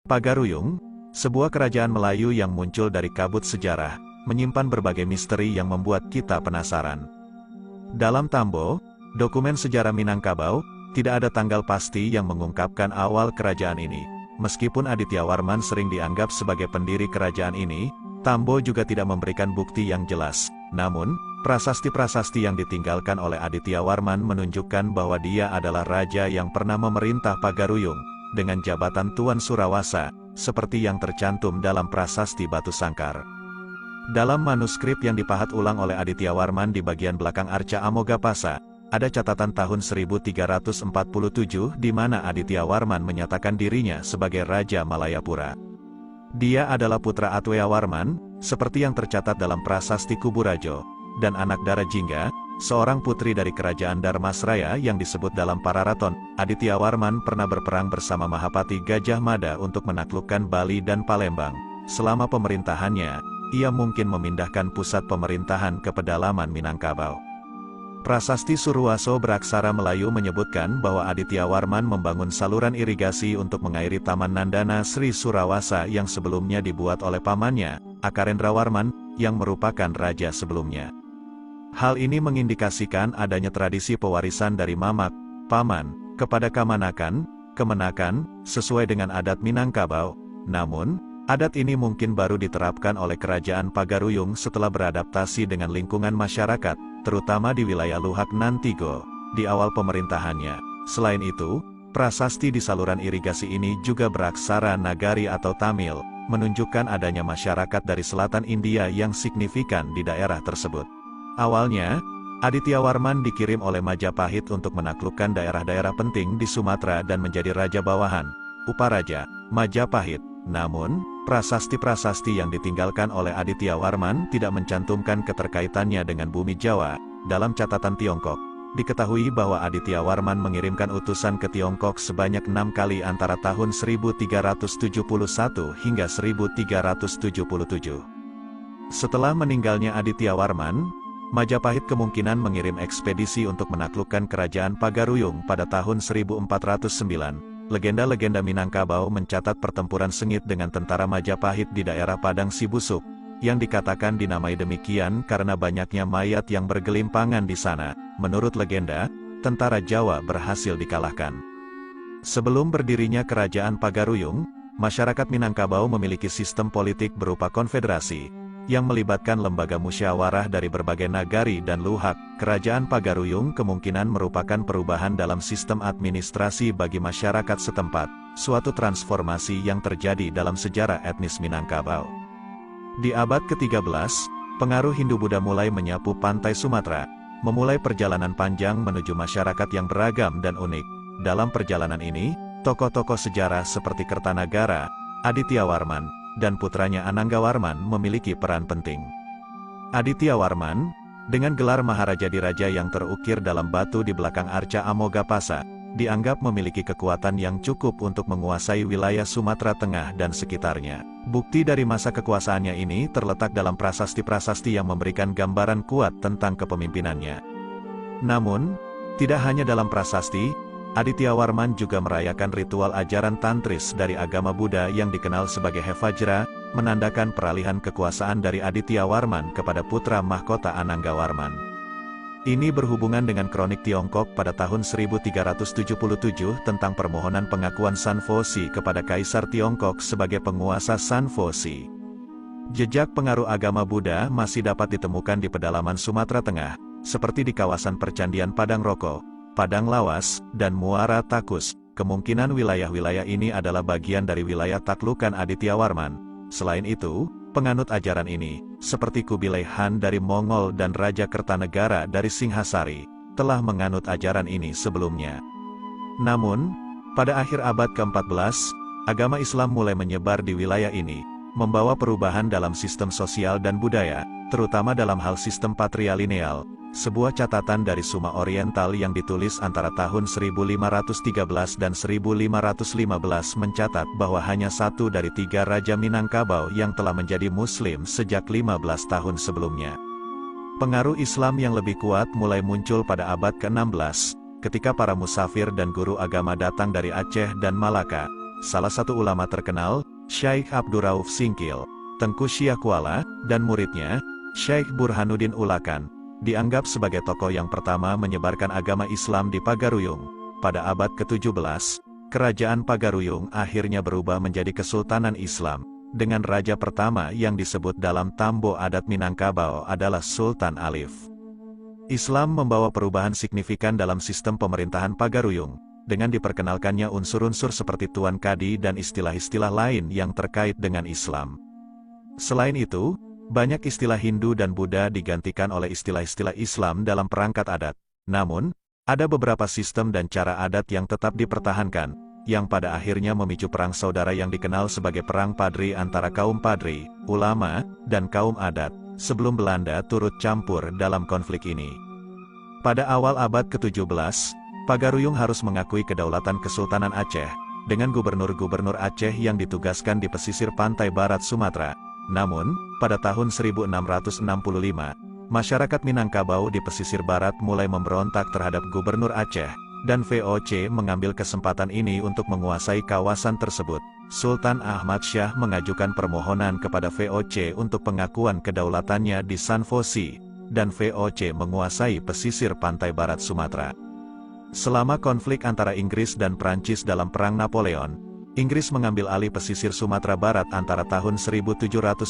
Pagaruyung, sebuah kerajaan Melayu yang muncul dari kabut sejarah, menyimpan berbagai misteri yang membuat kita penasaran. Dalam Tambo, dokumen sejarah Minangkabau, tidak ada tanggal pasti yang mengungkapkan awal kerajaan ini. Meskipun Adityawarman sering dianggap sebagai pendiri kerajaan ini, Tambo juga tidak memberikan bukti yang jelas. Namun, prasasti-prasasti yang ditinggalkan oleh Adityawarman menunjukkan bahwa dia adalah raja yang pernah memerintah Pagaruyung, dengan jabatan Tuan Surawasa, seperti yang tercantum dalam prasasti Batu Sangkar. Dalam manuskrip yang dipahat ulang oleh Adityawarman di bagian belakang Arca Amogapasa, ada catatan tahun 1347 di mana Adityawarman menyatakan dirinya sebagai Raja Malayapura. Dia adalah putra Atweyawarman, seperti yang tercatat dalam prasasti Kuburajo, dan anak Dara Jingga, seorang putri dari kerajaan Dharmasraya yang disebut dalam Pararaton. Adityawarman pernah berperang bersama Mahapati Gajah Mada untuk menaklukkan Bali dan Palembang. Selama pemerintahannya, ia mungkin memindahkan pusat pemerintahan ke pedalaman Minangkabau. Prasasti Suruwaso beraksara Melayu menyebutkan bahwa Adityawarman membangun saluran irigasi untuk mengairi Taman Nandana Sri Surawasa yang sebelumnya dibuat oleh pamannya, Akarendrawarman, yang merupakan raja sebelumnya. Hal ini mengindikasikan adanya tradisi pewarisan dari mamak, paman, kepada kamanakan, kemenakan, sesuai dengan adat Minangkabau. Namun, adat ini mungkin baru diterapkan oleh kerajaan Pagaruyung setelah beradaptasi dengan lingkungan masyarakat, terutama di wilayah Luhak Nantigo, di awal pemerintahannya. Selain itu, prasasti di saluran irigasi ini juga beraksara Nagari atau Tamil, menunjukkan adanya masyarakat dari selatan India yang signifikan di daerah tersebut. Awalnya, Adityawarman dikirim oleh Majapahit untuk menaklukkan daerah-daerah penting di Sumatera dan menjadi raja bawahan, Uparaja, Majapahit. Namun, prasasti-prasasti yang ditinggalkan oleh Adityawarman tidak mencantumkan keterkaitannya dengan bumi Jawa. Dalam catatan Tiongkok, diketahui bahwa Adityawarman mengirimkan utusan ke Tiongkok sebanyak 6 kali antara tahun 1371 hingga 1377. Setelah meninggalnya Adityawarman, Majapahit kemungkinan mengirim ekspedisi untuk menaklukkan kerajaan Pagaruyung pada tahun 1409. Legenda-legenda Minangkabau mencatat pertempuran sengit dengan tentara Majapahit di daerah Padang Sibusuk, yang dikatakan dinamai demikian karena banyaknya mayat yang bergelimpangan di sana. Menurut legenda, tentara Jawa berhasil dikalahkan. Sebelum berdirinya kerajaan Pagaruyung, masyarakat Minangkabau memiliki sistem politik berupa konfederasi, yang melibatkan lembaga musyawarah dari berbagai nagari dan luhak. Kerajaan Pagaruyung kemungkinan merupakan perubahan dalam sistem administrasi bagi masyarakat setempat, suatu transformasi yang terjadi dalam sejarah etnis Minangkabau. Di abad ke-13, pengaruh Hindu-Buddha mulai menyapu pantai Sumatera, memulai perjalanan panjang menuju masyarakat yang beragam dan unik. Dalam perjalanan ini, tokoh-tokoh sejarah seperti Kertanagara, Adityawarman, dan putranya Ananggawarman memiliki peran penting. Adityawarman, dengan gelar Maharaja Diraja yang terukir dalam batu di belakang Arca Amogapasa, dianggap memiliki kekuatan yang cukup untuk menguasai wilayah Sumatera Tengah dan sekitarnya. Bukti dari masa kekuasaannya ini terletak dalam prasasti-prasasti yang memberikan gambaran kuat tentang kepemimpinannya. Namun, tidak hanya dalam prasasti, Adityawarman juga merayakan ritual ajaran tantris dari agama Buddha yang dikenal sebagai Hevajra, menandakan peralihan kekuasaan dari Adityawarman kepada putra mahkota Ananggawarman. Ini berhubungan dengan kronik Tiongkok pada tahun 1377 tentang permohonan pengakuan Sanfosi kepada Kaisar Tiongkok sebagai penguasa Sanfosi. Jejak pengaruh agama Buddha masih dapat ditemukan di pedalaman Sumatera Tengah, seperti di kawasan percandian Padang Roko, Padang Lawas, dan Muara Takus. Kemungkinan wilayah-wilayah ini adalah bagian dari wilayah taklukan Adityawarman. Selain itu, penganut ajaran ini, seperti Kubilai Han dari Mongol dan Raja Kertanegara dari Singhasari, telah menganut ajaran ini sebelumnya. Namun, pada akhir abad ke-14, agama Islam mulai menyebar di wilayah ini, membawa perubahan dalam sistem sosial dan budaya, terutama dalam hal sistem patrilineal. Sebuah catatan dari Suma Oriental yang ditulis antara tahun 1513 dan 1515 mencatat bahwa hanya 1 dari 3 Raja Minangkabau yang telah menjadi Muslim sejak 15 tahun sebelumnya. Pengaruh Islam yang lebih kuat mulai muncul pada abad ke-16, ketika para musafir dan guru agama datang dari Aceh dan Malaka. salah satu ulama terkenal, Syekh Abdurrauf Singkil, Tengku Syakwala, dan muridnya, Syekh Burhanuddin Ulakan, dianggap sebagai tokoh yang pertama menyebarkan agama Islam di Pagaruyung. Pada abad ke-17, kerajaan Pagaruyung akhirnya berubah menjadi Kesultanan Islam, dengan raja pertama yang disebut dalam Tambo adat Minangkabau adalah Sultan Alif. Islam membawa perubahan signifikan dalam sistem pemerintahan Pagaruyung, dengan diperkenalkannya unsur-unsur seperti Tuan Kadi dan istilah-istilah lain yang terkait dengan Islam. Selain itu, banyak istilah Hindu dan Buddha digantikan oleh istilah-istilah Islam dalam perangkat adat. Namun, ada beberapa sistem dan cara adat yang tetap dipertahankan, yang pada akhirnya memicu perang saudara yang dikenal sebagai Perang Padri antara kaum Padri, ulama, dan kaum adat, sebelum Belanda turut campur dalam konflik ini. Pada awal abad ke-17, Pagaruyung harus mengakui kedaulatan Kesultanan Aceh, dengan gubernur-gubernur Aceh yang ditugaskan di pesisir pantai barat Sumatera. Namun, pada tahun 1665, masyarakat Minangkabau di pesisir barat mulai memberontak terhadap Gubernur Aceh, dan VOC mengambil kesempatan ini untuk menguasai kawasan tersebut. Sultan Ahmad Syah mengajukan permohonan kepada VOC untuk pengakuan kedaulatannya di Sanfosi, dan VOC menguasai pesisir pantai barat Sumatera. Selama konflik antara Inggris dan Prancis dalam Perang Napoleon, Inggris mengambil alih pesisir Sumatera Barat antara tahun 1795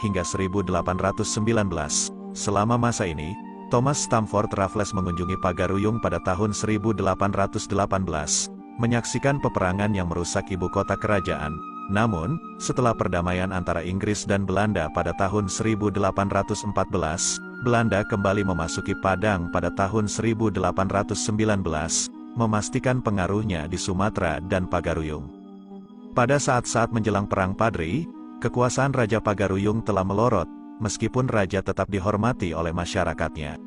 hingga 1819. Selama masa ini, Thomas Stamford Raffles mengunjungi Pagaruyung pada tahun 1818, menyaksikan peperangan yang merusak ibu kota kerajaan. Namun, setelah perdamaian antara Inggris dan Belanda pada tahun 1814, Belanda kembali memasuki Padang pada tahun 1819, memastikan pengaruhnya di Sumatera dan Pagaruyung. Pada saat-saat menjelang Perang Padri, kekuasaan Raja Pagaruyung telah melorot, meskipun raja tetap dihormati oleh masyarakatnya.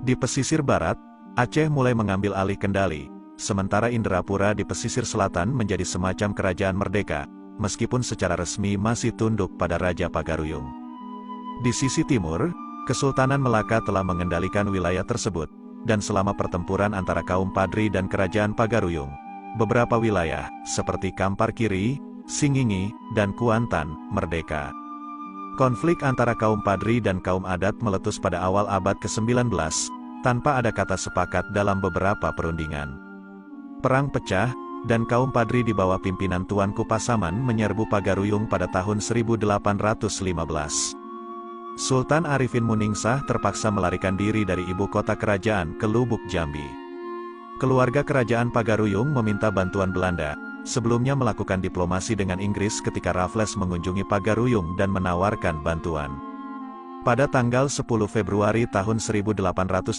Di pesisir barat, Aceh mulai mengambil alih kendali, sementara Indrapura di pesisir selatan menjadi semacam kerajaan merdeka, meskipun secara resmi masih tunduk pada Raja Pagaruyung. Di sisi timur, Kesultanan Melaka telah mengendalikan wilayah tersebut, dan selama pertempuran antara kaum Padri dan kerajaan Pagaruyung, beberapa wilayah, seperti Kampar Kiri, Singingi, dan Kuantan, merdeka. Konflik antara kaum Padri dan kaum adat meletus pada awal abad ke-19, tanpa ada kata sepakat dalam beberapa perundingan. Perang pecah, dan kaum Padri di bawah pimpinan Tuanku Pasaman menyerbu Pagaruyung pada tahun 1815. Sultan Arifin Muningsah terpaksa melarikan diri dari ibu kota kerajaan ke Lubuk Jambi. Keluarga kerajaan Pagaruyung meminta bantuan Belanda, sebelumnya melakukan diplomasi dengan Inggris ketika Raffles mengunjungi Pagaruyung dan menawarkan bantuan. Pada tanggal 10 Februari tahun 1821,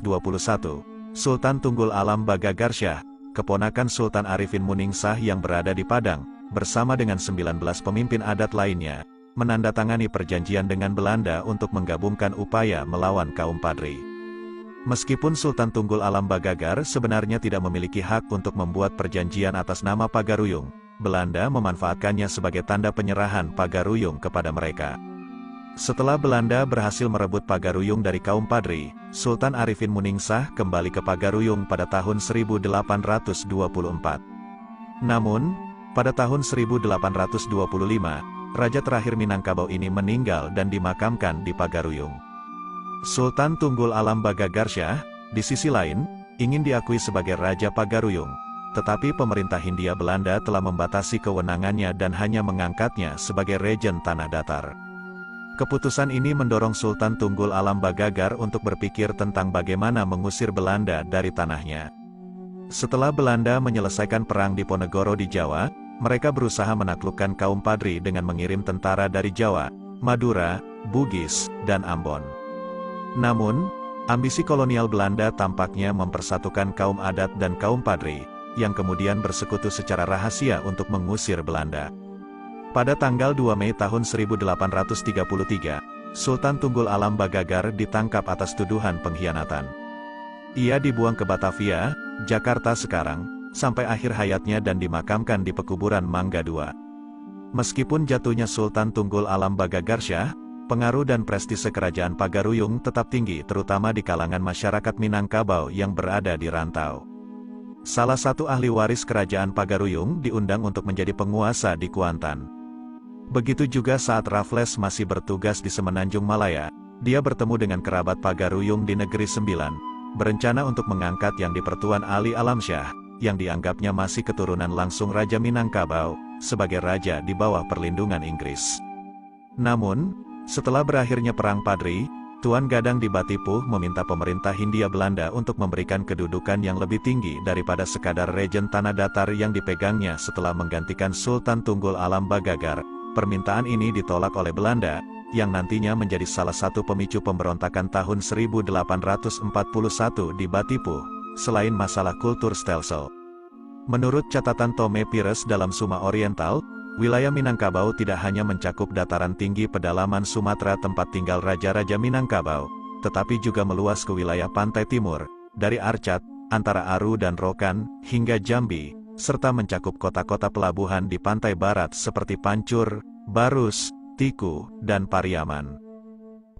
Sultan Tunggul Alam Bagagarsyah, keponakan Sultan Arifin Muningsah yang berada di Padang, bersama dengan 19 pemimpin adat lainnya, menandatangani perjanjian dengan Belanda untuk menggabungkan upaya melawan kaum Padri. Meskipun Sultan Tunggul Alam Bagagar sebenarnya tidak memiliki hak untuk membuat perjanjian atas nama Pagaruyung, Belanda memanfaatkannya sebagai tanda penyerahan Pagaruyung kepada mereka. Setelah Belanda berhasil merebut Pagaruyung dari kaum Padri, Sultan Arifin Muningsah kembali ke Pagaruyung pada tahun 1824. Namun, pada tahun 1825, Raja terakhir Minangkabau ini meninggal dan dimakamkan di Pagaruyung. Sultan Tunggul Alam Bagagarsyah, di sisi lain, ingin diakui sebagai Raja Pagaruyung, tetapi pemerintah Hindia Belanda telah membatasi kewenangannya dan hanya mengangkatnya sebagai Regen Tanah Datar. Keputusan ini mendorong Sultan Tunggul Alam Bagagar untuk berpikir tentang bagaimana mengusir Belanda dari tanahnya. Setelah Belanda menyelesaikan perang di Ponegoro di Jawa, mereka berusaha menaklukkan kaum Padri dengan mengirim tentara dari Jawa, Madura, Bugis, dan Ambon. Namun, ambisi kolonial Belanda tampaknya mempersatukan kaum adat dan kaum Padri, yang kemudian bersekutu secara rahasia untuk mengusir Belanda. Pada tanggal 2 Mei tahun 1833, Sultan Tunggul Alam Bagagar ditangkap atas tuduhan pengkhianatan. Ia dibuang ke Batavia, Jakarta sekarang, sampai akhir hayatnya dan dimakamkan di pekuburan Mangga II. Meskipun jatuhnya Sultan Tunggul Alam Bagagarsyah, pengaruh dan prestise kerajaan Pagaruyung tetap tinggi terutama di kalangan masyarakat Minangkabau yang berada di rantau. Salah satu ahli waris kerajaan Pagaruyung diundang untuk menjadi penguasa di Kuantan. Begitu juga saat Raffles masih bertugas di Semenanjung Malaya, dia bertemu dengan kerabat Pagaruyung di Negeri Sembilan, berencana untuk mengangkat Yang di-Pertuan Ali Alamsyah, yang dianggapnya masih keturunan langsung Raja Minangkabau, sebagai raja di bawah perlindungan Inggris. Namun, setelah berakhirnya Perang Padri, Tuan Gadang di Batipuh meminta pemerintah Hindia Belanda untuk memberikan kedudukan yang lebih tinggi daripada sekadar Regen Tanah Datar yang dipegangnya setelah menggantikan Sultan Tunggul Alam Bagagar. Permintaan ini ditolak oleh Belanda, yang nantinya menjadi salah satu pemicu pemberontakan tahun 1841 di Batipuh, selain masalah kultur stelsel. Menurut catatan Tome Pires dalam Suma Oriental, wilayah Minangkabau tidak hanya mencakup dataran tinggi pedalaman Sumatera tempat tinggal Raja-Raja Minangkabau, tetapi juga meluas ke wilayah pantai timur, dari Arcat, antara Aru dan Rokan, hingga Jambi, serta mencakup kota-kota pelabuhan di pantai barat seperti Pancur, Barus, Tiku, dan Pariaman.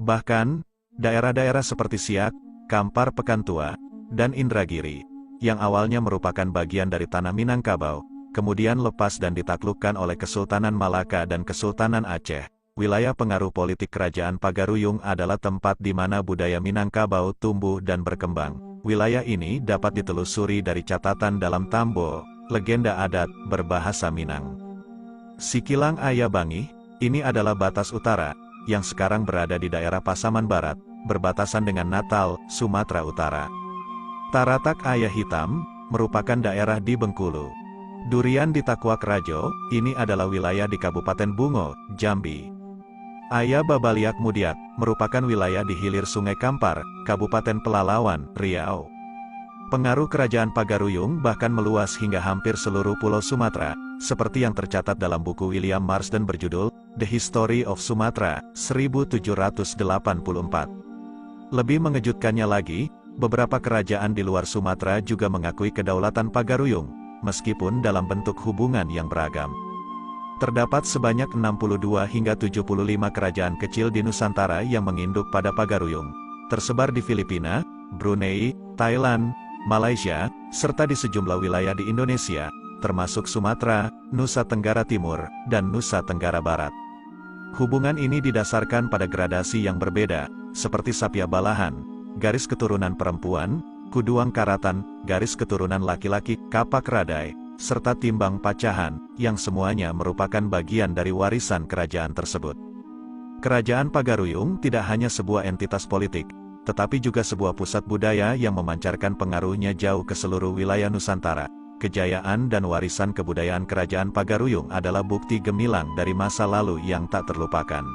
Bahkan, daerah-daerah seperti Siak, Kampar Pekantua, dan Indragiri, yang awalnya merupakan bagian dari tanah Minangkabau, kemudian lepas dan ditaklukkan oleh Kesultanan Malaka dan Kesultanan Aceh. Wilayah pengaruh politik kerajaan Pagaruyung adalah tempat di mana budaya Minangkabau tumbuh dan berkembang. Wilayah ini dapat ditelusuri dari catatan dalam Tambo, legenda adat berbahasa Minang. Sikilang Ayabangi, ini adalah batas utara, yang sekarang berada di daerah Pasaman Barat, berbatasan dengan Natal, Sumatera Utara. Taratak Ayah Hitam, merupakan daerah di Bengkulu. Durian di Takwak Rajo, ini adalah wilayah di Kabupaten Bungo, Jambi. Ayah Babaliak Mudiak, merupakan wilayah di hilir Sungai Kampar, Kabupaten Pelalawan, Riau. Pengaruh kerajaan Pagaruyung bahkan meluas hingga hampir seluruh pulau Sumatera, seperti yang tercatat dalam buku William Marsden berjudul, The History of Sumatra, 1784. Lebih mengejutkannya lagi, beberapa kerajaan di luar Sumatera juga mengakui kedaulatan Pagaruyung, meskipun dalam bentuk hubungan yang beragam. Terdapat sebanyak 62 hingga 75 kerajaan kecil di Nusantara yang menginduk pada Pagaruyung, tersebar di Filipina, Brunei, Thailand, Malaysia, serta di sejumlah wilayah di Indonesia, termasuk Sumatera, Nusa Tenggara Timur, dan Nusa Tenggara Barat. Hubungan ini didasarkan pada gradasi yang berbeda, seperti Sapia Balahan, garis keturunan perempuan, Kuduang Karatan, garis keturunan laki-laki, Kapak Radai, serta Timbang Pacahan, yang semuanya merupakan bagian dari warisan kerajaan tersebut. Kerajaan Pagaruyung tidak hanya sebuah entitas politik, tetapi juga sebuah pusat budaya yang memancarkan pengaruhnya jauh ke seluruh wilayah Nusantara. Kejayaan dan warisan kebudayaan kerajaan Pagaruyung adalah bukti gemilang dari masa lalu yang tak terlupakan.